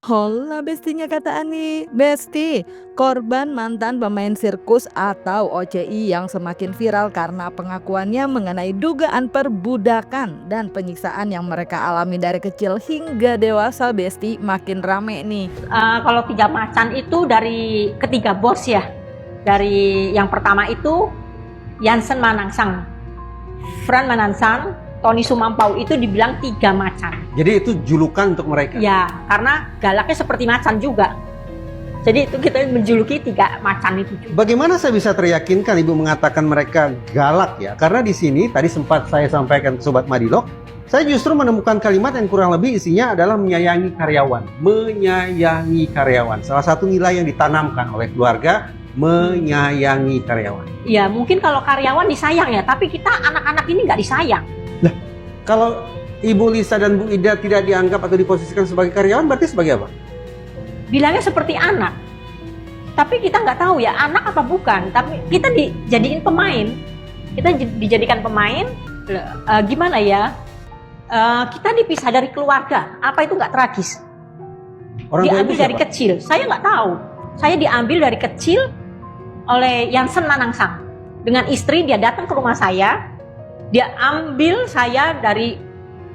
Hola bestinya kata Ani. Besti, korban mantan pemain sirkus atau OCI yang semakin viral karena pengakuannya mengenai dugaan perbudakan dan penyiksaan yang mereka alami dari kecil hingga dewasa, Besti, makin rame nih. Kalau 3 macan itu dari ketiga bos ya. Dari yang pertama itu Jansen Manansang, Fran Manansang, Tony Sumampau, itu dibilang 3 macan. Jadi itu julukan untuk mereka? Ya, karena galaknya seperti macan juga. Jadi itu kita menjuluki 3 macan itu juga. Bagaimana saya bisa teryakinkan Ibu mengatakan mereka galak ya? Karena di sini tadi sempat saya sampaikan Sobat Madilog, saya justru menemukan kalimat yang kurang lebih isinya adalah menyayangi karyawan. Menyayangi karyawan. Salah satu nilai yang ditanamkan oleh keluarga, menyayangi karyawan. Ya, mungkin kalau karyawan disayang ya, tapi kita anak-anak ini nggak disayang. Nah, kalau Ibu Lisa dan Bu Ida tidak dianggap atau diposisikan sebagai karyawan, berarti sebagai apa? Bilangnya seperti anak. Tapi kita nggak tahu ya, anak apa bukan. Tapi kita dijadiin pemain. Kita dijadikan pemain, gimana ya? Kita dipisah dari keluarga. Apa itu nggak tragis? Orang tua Diambil Ibu dari siapa? kecil. Saya nggak tahu. Saya diambil dari kecil oleh Jansen Manansang. Dengan istri dia datang ke rumah saya. Dia ambil saya dari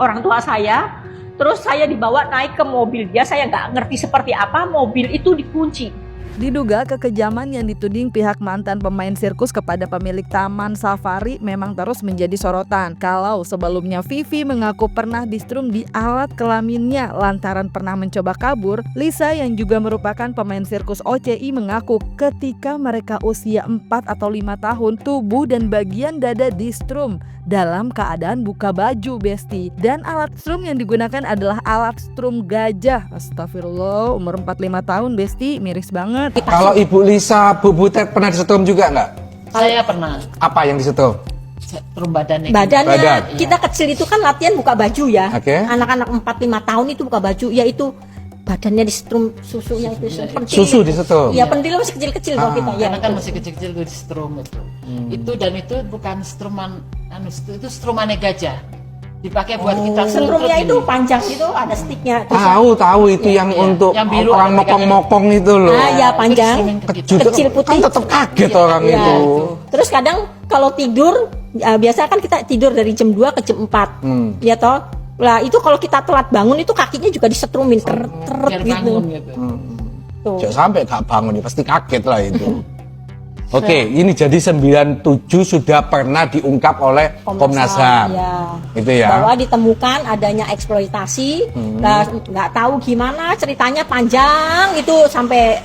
orang tua saya, terus saya dibawa naik ke mobil dia. Saya nggak ngerti seperti apa, mobil itu dikunci. Diduga kekejaman yang dituding pihak mantan pemain sirkus kepada pemilik taman safari memang terus menjadi sorotan. Kalau sebelumnya Vivi mengaku pernah distrum di alat kelaminnya lantaran pernah mencoba kabur, Lisa yang juga merupakan pemain sirkus OCI mengaku ketika mereka usia 4 atau 5 tahun, tubuh dan bagian dada distrum dalam keadaan buka baju, Besti. Dan alat strum yang digunakan adalah alat strum gajah. Astagfirullah, umur 4-5 tahun, Besti, miris banget. Kalau Ibu Lisa, Bu Butet pernah disetrum juga nggak? Saya pernah Apa yang disetrum? setrum badannya. Badannya Badan. kita kecil itu kan latihan buka baju ya. Oke. Anak-anak 4-5 tahun itu buka baju, yaitu badannya disetrum susunya itu pentil. Susu disetrum? Iya, pentil masih kecil-kecil kalau kita ya. Karena kan masih kecil-kecil gue di strum itu. Itu dan itu bukan struman itu strumannya gajah. Dipakai buat kita Setrumnya gini. itu panjang itu, ada sticknya. Tahu itu yang Iya. untuk Yang biru orang ada mokong-mokong itu loh. Ah ya, panjang, Kecil, kecil putih. Kan tetap kaget Iya, orang Iya. itu. Terus kadang kalau tidur, biasa kan kita tidur dari jam 2 ke jam 4. Ya toh. Lah itu kalau kita telat bangun itu kakinya juga disetrumin teret biar gitu. bangun gitu. Tuh. Jangan sampai gak bangun, pasti kaget lah itu. Oke, ini jadi 97 sudah pernah diungkap oleh Komnas HAM. Ya. Itu ya. Bahwa ditemukan adanya eksploitasi, nah, nggak tahu gimana ceritanya panjang itu sampai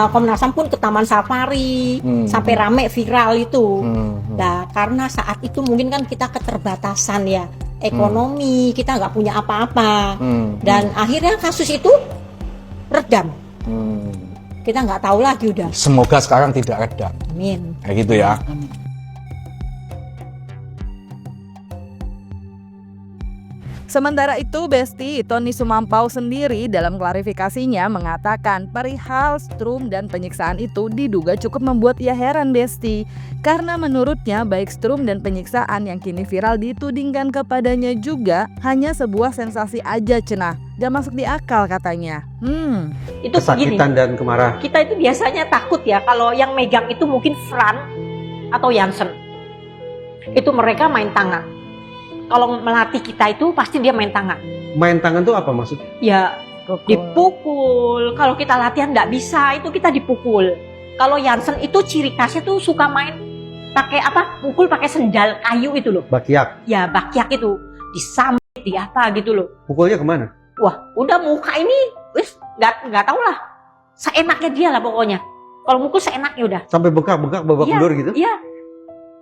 Komnas HAM pun ke Taman Safari, sampai rame viral itu. Nah, karena saat itu mungkin kan kita keterbatasan ya ekonomi, kita nggak punya apa-apa, dan akhirnya kasus itu redam. Kita nggak tahu lagi udah. Semoga sekarang tidak redam. Amin. Kayak gitu ya. Sementara itu, Besti, Tony Sumampau sendiri dalam klarifikasinya mengatakan perihal strum dan penyiksaan itu diduga cukup membuat ia heran, Besti. Karena menurutnya baik strum dan penyiksaan yang kini viral ditudingkan kepadanya juga hanya sebuah sensasi aja, cenah. Gak masuk di akal katanya. Itu begini. Kesakitan dan kemarahan. Kita itu biasanya takut ya kalau yang megang itu mungkin Fran atau Jansen. Itu mereka main tangan. Kalau melatih kita itu pasti dia main tangan. Main tangan tuh apa maksudnya? Ya dipukul. Kalau kita latihan nggak bisa itu kita dipukul. Kalau Jansen itu ciri khasnya tuh suka main pakai apa? Pukul pakai sendal kayu itu loh. Bakyak. Ya bakyak itu disambit di apa gitu loh. Pukulnya kemana? Wah udah muka ini wis nggak tahu lah. Seenaknya dia lah pokoknya. Kalau mukul seenaknya udah. Sampai bengkak-bengkak babak Iya, belur gitu? Iya.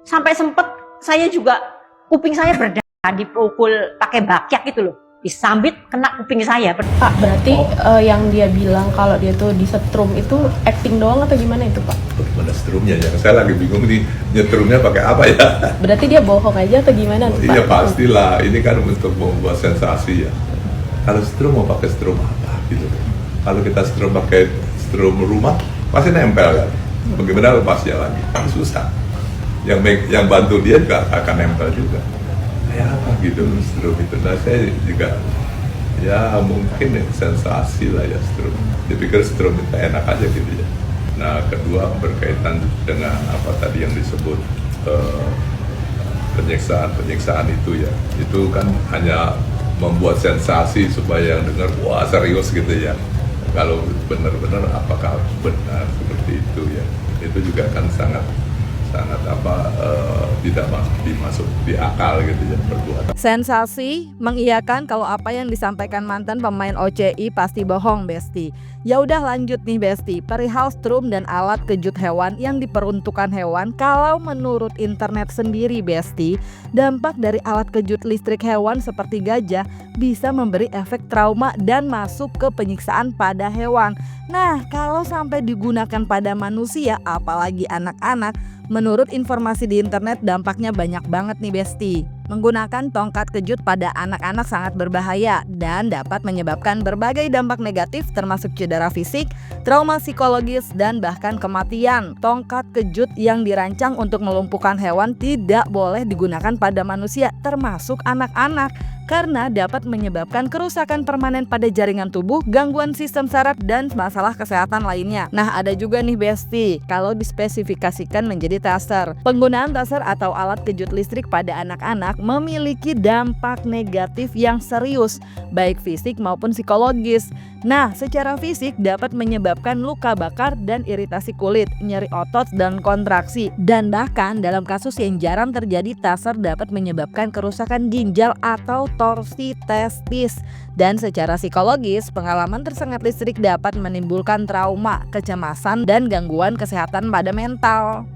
Sampai sempet saya juga kuping saya berdarah dipukul pakai bakyak gitu loh. Disambit kena kuping saya. Pak, berarti yang dia bilang kalau dia tuh disetrum itu acting doang atau gimana itu, Pak? Mana strumnya ya? Saya lagi bingung nih nyetrumnya pakai apa ya? Berarti dia bohong aja atau gimana, Pak? Iya pastilah, ini kan untuk membuat sensasi ya. Kalau strum mau pakai strum apa gitu? Kalau kita strum pakai strum rumah pasti nempel kan? Bagaimana lepasnya lagi? Kan susah. Yang bantu dia juga akan nempel juga. Kayak apa gitu strum itu? Nah saya juga Ya mungkin sensasi lah ya strum. Dipikir strum itu enak aja gitu ya. Nah kedua berkaitan dengan apa tadi yang disebut penyiksaan itu ya. Itu kan hanya membuat sensasi supaya yang dengar wah serius gitu ya. Kalau benar-benar apakah benar seperti itu ya? Itu juga kan sangat tidak masuk di akal gitu ya perbuatan. Sensasi mengiyakan kalau apa yang disampaikan mantan pemain OCI pasti bohong, Besti. Ya udah lanjut nih Besti, perihal strum dan alat kejut hewan yang diperuntukkan hewan. Kalau menurut internet sendiri Besti, dampak dari alat kejut listrik hewan seperti gajah bisa memberi efek trauma dan masuk ke penyiksaan pada hewan. Nah, kalau sampai digunakan pada manusia, apalagi anak-anak, menurut informasi di internet dampaknya banyak banget nih Besti. Menggunakan tongkat kejut pada anak-anak sangat berbahaya dan dapat menyebabkan berbagai dampak negatif termasuk cedera fisik, trauma psikologis, dan bahkan kematian. Tongkat kejut yang dirancang untuk melumpuhkan hewan tidak boleh digunakan pada manusia termasuk anak-anak karena dapat menyebabkan kerusakan permanen pada jaringan tubuh, gangguan sistem saraf, dan masalah kesehatan lainnya. Nah, ada juga nih Besti, kalau dispesifikasikan menjadi taser. Penggunaan taser atau alat kejut listrik pada anak-anak memiliki dampak negatif yang serius, baik fisik maupun psikologis. Nah, secara fisik dapat menyebabkan luka bakar dan iritasi kulit, nyeri otot dan kontraksi. Dan bahkan dalam kasus yang jarang terjadi, taser dapat menyebabkan kerusakan ginjal atau torsi testis. Dan secara psikologis, pengalaman tersengat listrik dapat menimbulkan trauma, kecemasan, dan gangguan kesehatan pada mental.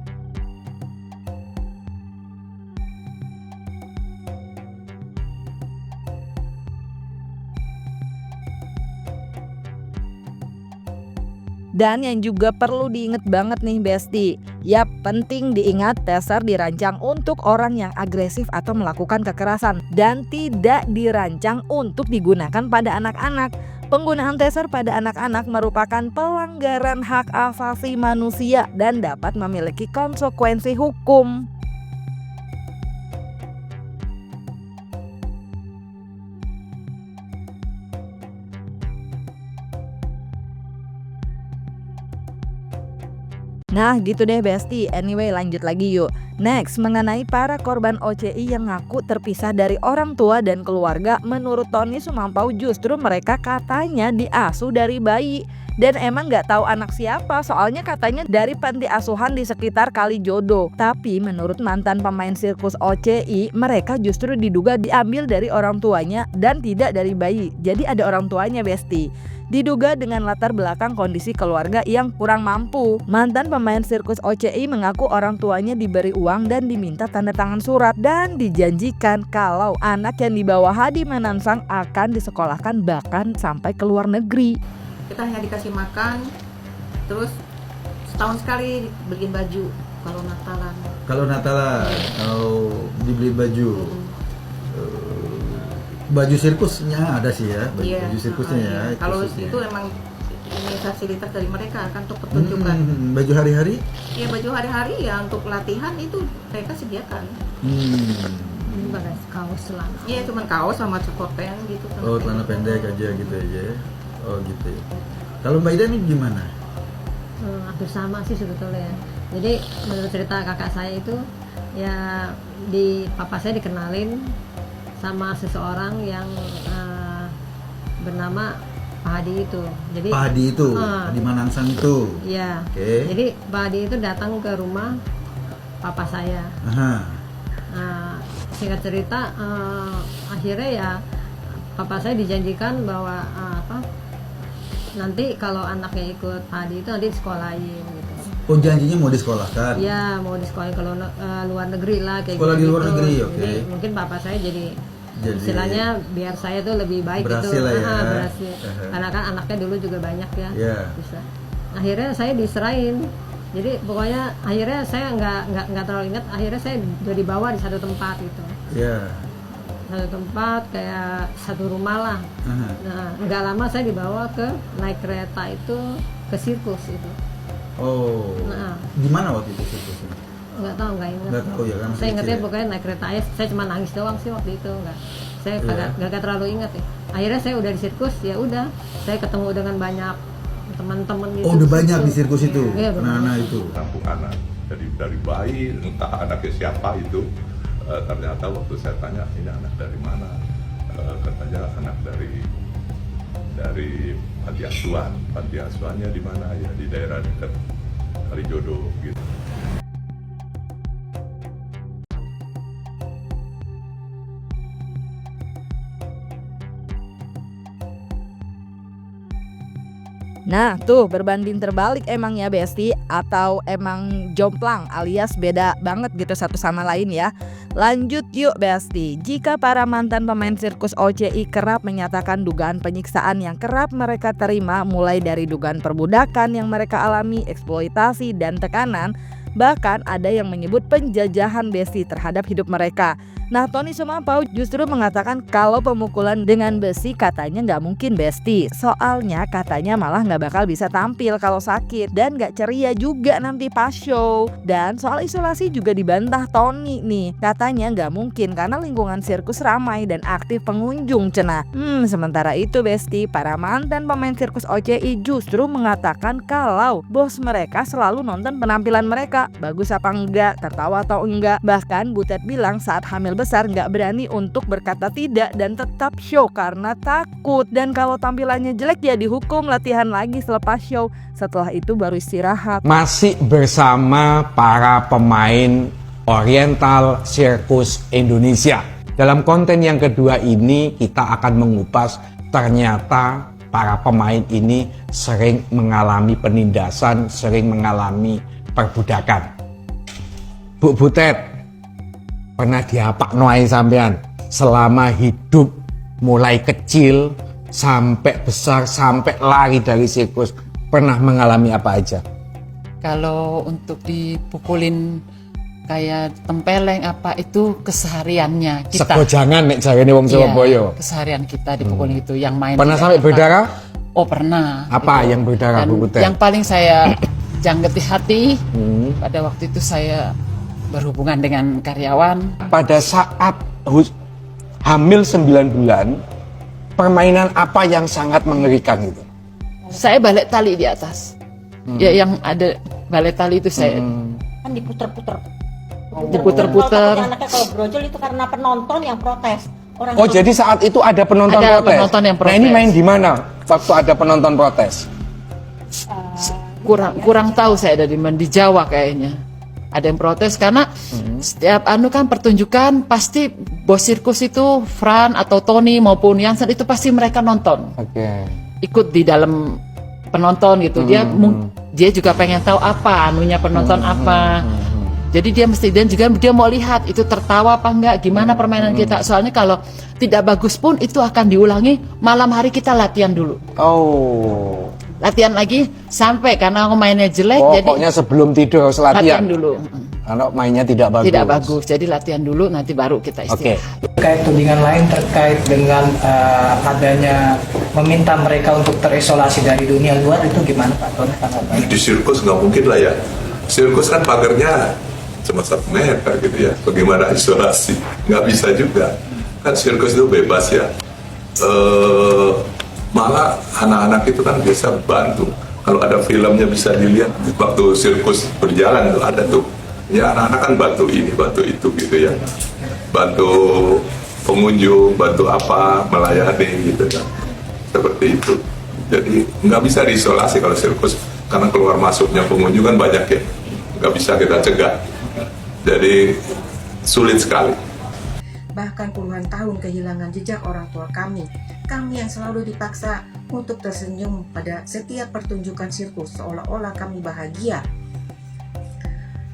Dan yang juga perlu diingat banget nih Besti, yap, penting diingat taser dirancang untuk orang yang agresif atau melakukan kekerasan dan tidak dirancang untuk digunakan pada anak-anak. Penggunaan taser pada anak-anak merupakan pelanggaran hak asasi manusia dan dapat memiliki konsekuensi hukum. Nah gitu deh Besti, anyway lanjut lagi yuk. Next, mengenai para korban OCI yang ngaku terpisah dari orang tua dan keluarga. Menurut Tony Sumampau justru mereka katanya diasuh dari bayi. Dan emang gak tahu anak siapa, soalnya katanya dari panti asuhan di sekitar Kalijodo. Tapi menurut mantan pemain sirkus OCI, mereka justru diduga diambil dari orang tuanya dan tidak dari bayi. Jadi ada orang tuanya Besti. Diduga dengan latar belakang kondisi keluarga yang kurang mampu. Mantan pemain sirkus OCI mengaku orang tuanya diberi uang dan diminta tanda tangan surat dan dijanjikan kalau anak yang dibawa Hadi Manansang akan disekolahkan bahkan sampai ke luar negeri. Kita hanya dikasih makan, terus setahun sekali beliin baju kalau Natalan. Kalau Natalan, kalau dibeli baju, baju sirkusnya ada sih ya, baju sirkusnya ya. Kalau khususnya. itu emang ini fasilitas dari mereka kan untuk pertunjukan. Baju hari-hari? Ya baju hari-hari ya untuk latihan itu mereka sediakan. Bukan kaos celana. Iya cuma kaos sama cekoten gitu. Oh celana pendek aja gitu aja. Oh gitu ya. Kalau Mbak Ida ini gimana? Hampir sama sih sebetulnya. Jadi menurut cerita kakak saya itu ya papa saya dikenalin sama seseorang yang bernama Pak Hadi itu. Jadi Pak Hadi itu, Hadi Manansang itu. Iya. Okay. Jadi Pak Hadi itu datang ke rumah papa saya. Singkat cerita, akhirnya ya papa saya dijanjikan bahwa nanti kalau anaknya ikut Pak Hadi itu nanti disekolahin gitu. Oh janjinya mau disekolahkan? Iya mau disekolahin kalau luar negeri lah kayak sekolah gitu. Di luar negeri, oke. Jadi mungkin papa saya jadi istilahnya biar saya tuh lebih baik berhasil gitu. Lah ya. Berhasil. Karena kan anaknya dulu juga banyak ya. Bisa. Akhirnya saya diserahin. Jadi pokoknya akhirnya saya nggak terlalu ingat. Akhirnya saya udah dibawa di satu tempat gitu. Satu tempat kayak satu rumah lah. Nah nggak lama saya dibawa naik kereta itu ke sirkus itu. Oh. Di mana waktu itu sirkusnya? Nggak tahu, nggak ingat. Nggak tahu ya kan. Saya ingatnya pokoknya naik kereta aja. Saya cuma nangis doang sih waktu itu, nggak saya kagak terlalu ingat ya. Akhirnya saya udah di sirkus, ya udah saya ketemu dengan banyak teman-teman gitu. Oh, udah banyak di sirkus itu, Iya, anak-anak itu. Kampung anak, jadi dari bayi entah anaknya siapa itu, ternyata waktu saya tanya ini anak dari mana, katanya anak dari panti asuhan. Panti asuhannya di mana ya, di daerah dekat Kalijodo gitu. Nah tuh berbanding terbalik emang ya Besti, atau emang jomplang alias beda banget gitu satu sama lain ya. Lanjut yuk Besti, jika para mantan pemain sirkus OCI kerap menyatakan dugaan penyiksaan yang kerap mereka terima, mulai dari dugaan perbudakan yang mereka alami, eksploitasi dan tekanan, bahkan ada yang menyebut penjajahan Besti terhadap hidup mereka. Nah Tony Sumampau justru mengatakan kalau pemukulan dengan besi katanya nggak mungkin Besti. Soalnya katanya malah nggak bakal bisa tampil kalau sakit dan nggak ceria juga nanti pas show. Dan soal isolasi juga dibantah Tony nih. Katanya nggak mungkin karena lingkungan sirkus ramai dan aktif pengunjung cenah. Sementara itu Besti, para mantan pemain sirkus OCI justru mengatakan kalau bos mereka selalu nonton penampilan mereka. Bagus apa enggak, tertawa atau enggak. Bahkan Butet bilang saat hamil besar nggak berani untuk berkata tidak dan tetap show karena takut. Dan kalau tampilannya jelek ya dihukum latihan lagi selepas show. Setelah itu baru istirahat. Masih bersama para pemain Oriental Circus Indonesia. Dalam konten yang kedua ini kita akan mengupas ternyata para pemain ini sering mengalami penindasan, sering mengalami perbudakan. Bu Butet, pernah diapak noai sampean selama hidup mulai kecil sampai besar sampai lari dari sirkus, pernah mengalami apa aja? Kalau untuk dipukulin kayak tempeleng apa itu kesehariannya kita. Segojangan nek jarene wong Surabaya. Keseharian kita dipukulin itu yang main. Pernah sampai berdarah? Oh pernah. Apa itu. yang berdarah Bu Butet? Yang paling saya jangget di hati pada waktu itu saya berhubungan dengan karyawan. Pada saat hamil 9 bulan, permainan apa yang sangat mengerikan itu? Saya balik tali di atas. Ya yang ada balik tali itu saya Kan diputer-puter. Diputer-puter. Anaknya kalau brojol itu karena penonton yang protes. Oh jadi saat itu ada penonton Ada protes? penonton yang protes. Nah ini main di mana waktu ada penonton protes? Kurang tahu saya dari mana, di Jawa kayaknya. Ada yang protes karena setiap kan pertunjukan pasti bos sirkus itu Fran atau Tony maupun Yansen itu pasti mereka nonton. Ikut di dalam penonton gitu. Dia juga pengen tahu apa anunya penonton apa. Jadi dia mesti, dan juga dia mau lihat itu tertawa apa enggak, gimana permainan kita. Soalnya kalau tidak bagus pun itu akan diulangi malam hari, kita latihan dulu. Latihan lagi sampai karena aku mainnya jelek. Pokoknya jadi sebelum tidur harus latihan dulu. Kalau mainnya tidak bagus. Tidak bagus, jadi latihan dulu nanti baru kita istirahat. Terkait tudingan lain terkait dengan adanya meminta mereka untuk terisolasi dari dunia luar, itu gimana Pak Tony? Di sirkus nggak mungkin lah ya. Sirkus kan pagarnya cuma 1 meter gitu ya. Bagaimana isolasi? Nggak bisa juga. Kan sirkus itu bebas ya. Malah anak-anak itu kan biasa bantu. Kalau ada filmnya bisa dilihat waktu sirkus berjalan tuh ada tuh. Ya anak-anak kan bantu ini, bantu itu gitu ya. Bantu pengunjung, bantu apa, melayani gitu kan. Seperti itu. Jadi nggak bisa diisolasi kalau sirkus karena keluar masuknya pengunjung kan banyak ya. Nggak bisa kita cegah. Jadi sulit sekali. Bahkan puluhan tahun kehilangan jejak orang tua kami yang selalu dipaksa untuk tersenyum pada setiap pertunjukan sirkus seolah-olah kami bahagia.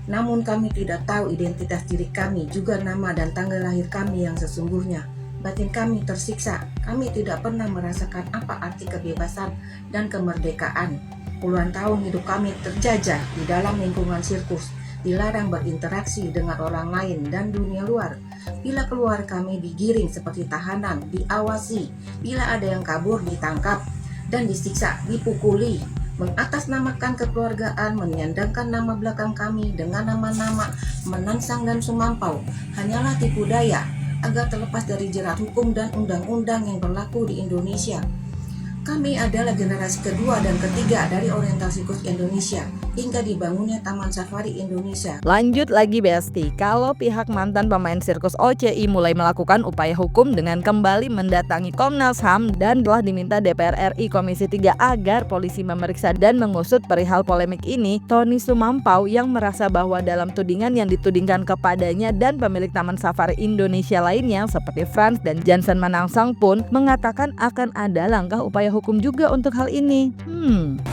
Namun kami tidak tahu identitas diri kami, juga nama dan tanggal lahir kami yang sesungguhnya. Batin kami tersiksa, kami tidak pernah merasakan apa arti kebebasan dan kemerdekaan. Puluhan tahun hidup kami terjajah di dalam lingkungan sirkus, dilarang berinteraksi dengan orang lain dan dunia luar. Bila keluar kami digiring seperti tahanan, diawasi. Bila ada yang kabur ditangkap dan disiksa, dipukuli. Mengatasnamakan kekeluargaan, menyandangkan nama belakang kami dengan nama-nama Menansang dan Sumampau hanyalah tipu daya agar terlepas dari jerat hukum dan undang-undang yang berlaku di Indonesia. Kami adalah generasi kedua dan ketiga dari Oriental Sirkus Indonesia hingga dibangunnya Taman Safari Indonesia. Lanjut lagi Besti, kalau pihak mantan pemain sirkus OCI mulai melakukan upaya hukum dengan kembali mendatangi Komnas HAM dan telah diminta DPR RI Komisi 3 agar polisi memeriksa dan mengusut perihal polemik ini, Tony Sumampau yang merasa bahwa dalam tudingan yang ditudingkan kepadanya dan pemilik Taman Safari Indonesia lainnya seperti Frans dan Jansen Manangsang pun mengatakan akan ada langkah upaya hukum juga untuk hal ini.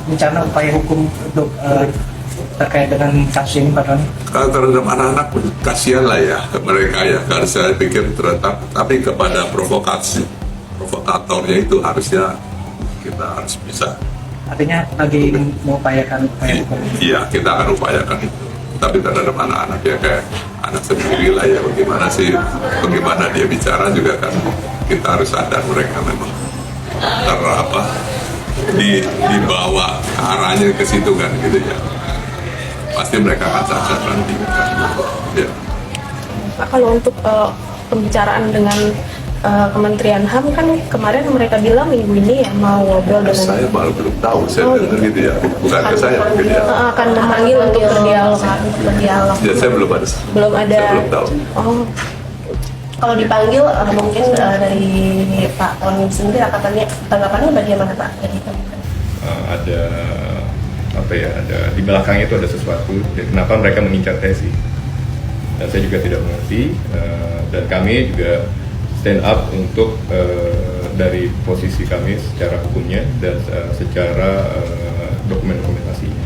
Rencana upaya hukum untuk terkait dengan kasus ini Pak Tony? Kalau terhadap anak-anak kasihan lah ya mereka ya, karena saya pikir terletak, tapi kepada provokatornya itu harusnya kita harus bisa. Artinya lagi mengupayakan upaya hukum. Iya, kita akan upayakan itu. Tapi terhadap anak-anak ya kayak anak sendiri lah ya, bagaimana dia bicara juga kan kita harus sadar mereka memang dibawa ke arahnya ke situ kan gitu ya. Pasti mereka akan sadar nanti kan. Ya. Pak, kalau untuk pembicaraan dengan Kementerian HAM kan kemarin mereka bilang minggu ini ya mau ngobrol dengan saya baru belum tahu, saya dengar gitu ya, bukan ke saya mungkin ya. Akan memanggil untuk berdialog. Ya, saya belum ada. Saya belum tahu. Oh. Kalau dipanggil mungkin dari Pak Tony sendiri tanggapannya bagaimana Pak? Ada apa ya? Ada di belakangnya itu ada sesuatu. Jadi kenapa mereka mengincar Tesi? Dan saya juga tidak mengerti. Dan kami juga stand up untuk dari posisi kami secara hukumnya dan secara dokumentasinya.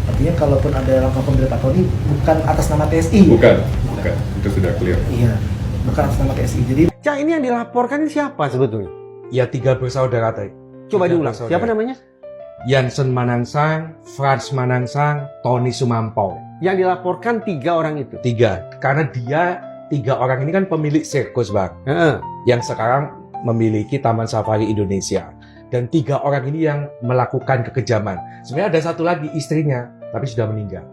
Artinya kalaupun ada langkah pembela Pak Tony bukan atas nama TSI. Bukan, itu sudah clear. Iya, bukan atas nama TSI. Jadi Cak, ini yang dilaporkan siapa sebetulnya? Ya 3 bersaudara tadi. Coba diulang, siapa namanya? Jansen Manangsang, Frans Manangsang, Tony Sumampau. Yang dilaporkan 3 orang itu? 3, karena dia 3 orang ini kan pemilik sirkus Bang, yang sekarang memiliki Taman Safari Indonesia. Dan 3 orang ini yang melakukan kekejaman. Sebenarnya ada satu lagi istrinya, tapi sudah meninggal.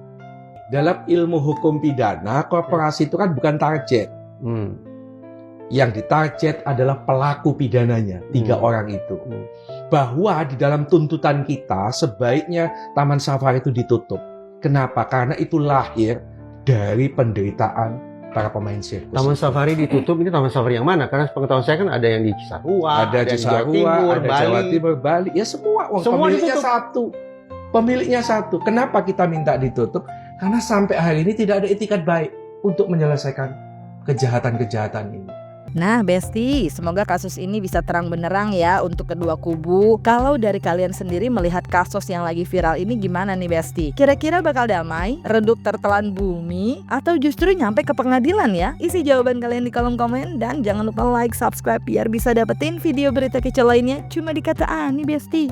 Dalam ilmu hukum pidana, korporasi itu kan bukan target. Yang ditarget adalah pelaku pidananya, 3 orang itu. Bahwa di dalam tuntutan kita sebaiknya Taman Safari itu ditutup. Kenapa? Karena itu lahir dari penderitaan para pemain sirkus. Taman Safari ditutup, ini Taman Safari yang mana? Karena sepengetahuan saya kan ada yang di Cisarua, ada Jawa Timur, ada Jawa Timur, Bali. Ya semua pemiliknya ditutup. Pemiliknya satu. Kenapa kita minta ditutup? Karena sampai hari ini tidak ada etikat baik untuk menyelesaikan kejahatan-kejahatan ini. Nah Besti, semoga kasus ini bisa terang benderang ya untuk kedua kubu. Kalau dari kalian sendiri melihat kasus yang lagi viral ini gimana nih Besti? Kira-kira bakal damai, redup tertelan bumi, atau justru nyampe ke pengadilan ya? Isi jawaban kalian di kolom komen dan jangan lupa like, subscribe biar bisa dapetin video berita kece lainnya cuma di Kata Ani Besti.